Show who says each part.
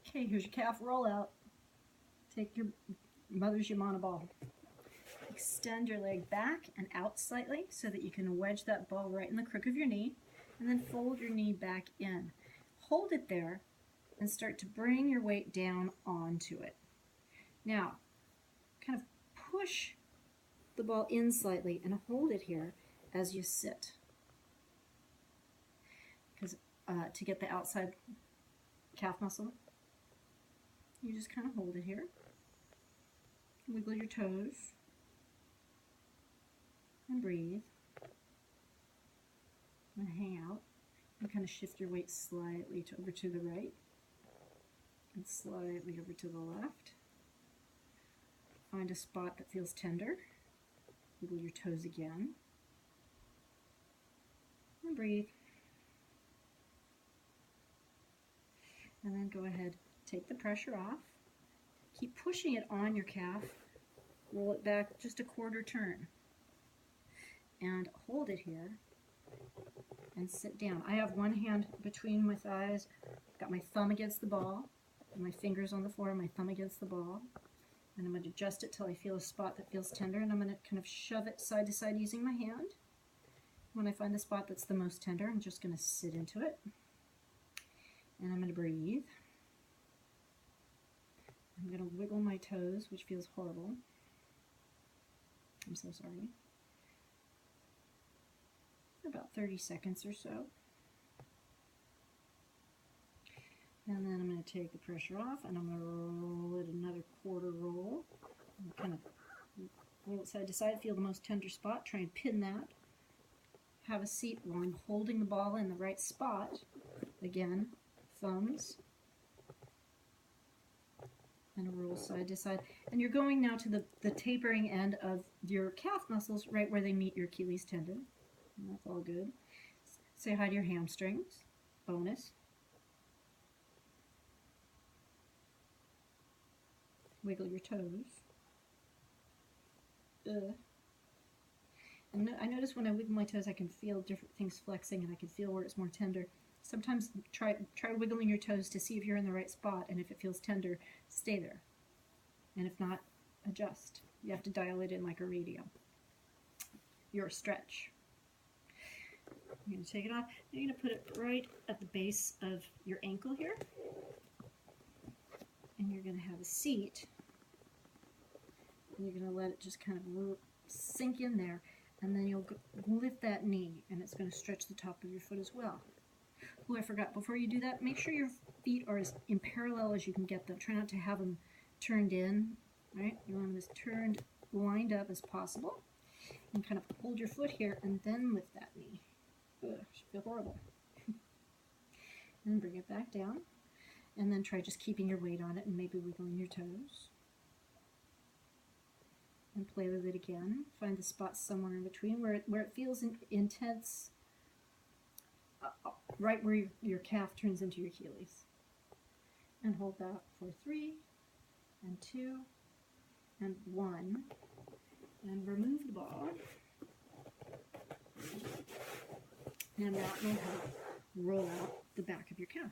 Speaker 1: Okay, here's your calf rollout. Take your mother's Yamana ball. Extend your leg back and out slightly so that you can wedge that ball right in the crook of your knee, and then fold your knee back in. Hold it there and start to bring your weight down onto it. Now, kind of push the ball in slightly and hold it here as you sit. Because to get the outside calf muscle, you just kind of hold it here. Wiggle your toes and breathe. And hang out. And kind of shift your weight slightly over to the right and slightly over to the left. Find a spot that feels tender. Wiggle your toes again. And breathe. And then go ahead, take the pressure off. Keep pushing it on your calf. Roll it back just a quarter turn. And hold it here. And sit down. I have one hand between my thighs. I've got my thumb against the ball. And my fingers on the floor, my thumb against the ball. And I'm going to adjust it till I feel a spot that feels tender. And I'm going to kind of shove it side to side using my hand. When I find the spot that's the most tender, I'm just going to sit into it. And I'm going to breathe. I'm going to wiggle my toes, which feels horrible. I'm so sorry. For about 30 seconds or so. And then I'm going to take the pressure off and I'm going to roll it another quarter roll. And kind of roll it side to side, feel the most tender spot, try and pin that. Have a seat while I'm holding the ball in the right spot. Again, thumbs. And a roll side to side. And you're going now to the tapering end of your calf muscles, right where they meet your Achilles tendon. And that's all good. Say hi to your hamstrings. Bonus. Wiggle your toes. And I notice when I wiggle my toes, I can feel different things flexing, and I can feel where it's more tender. Sometimes try wiggling your toes to see if you're in the right spot, and if it feels tender, stay there. And if not, adjust. You have to dial it in like a radio. Your stretch. I'm going to take it off. You're going to put it right at the base of your ankle here. And you're going to have a seat. And you're going to let it just kind of sink in there. And then you'll lift that knee, and it's going to stretch the top of your foot as well. Oh, I forgot. Before you do that, make sure your feet are as in parallel as you can get them. Try not to have them turned in, right? You want them as turned, lined up as possible. And kind of hold your foot here, and then lift that knee. Ugh, should feel horrible. And then bring it back down. And then try just keeping your weight on it and maybe wiggling your toes. And play with it again. Find the spot somewhere in between where it feels intense, right where your calf turns into your Achilles. And hold that for 3, and 2, and 1. And remove the ball. And that will help roll out the back of your calf.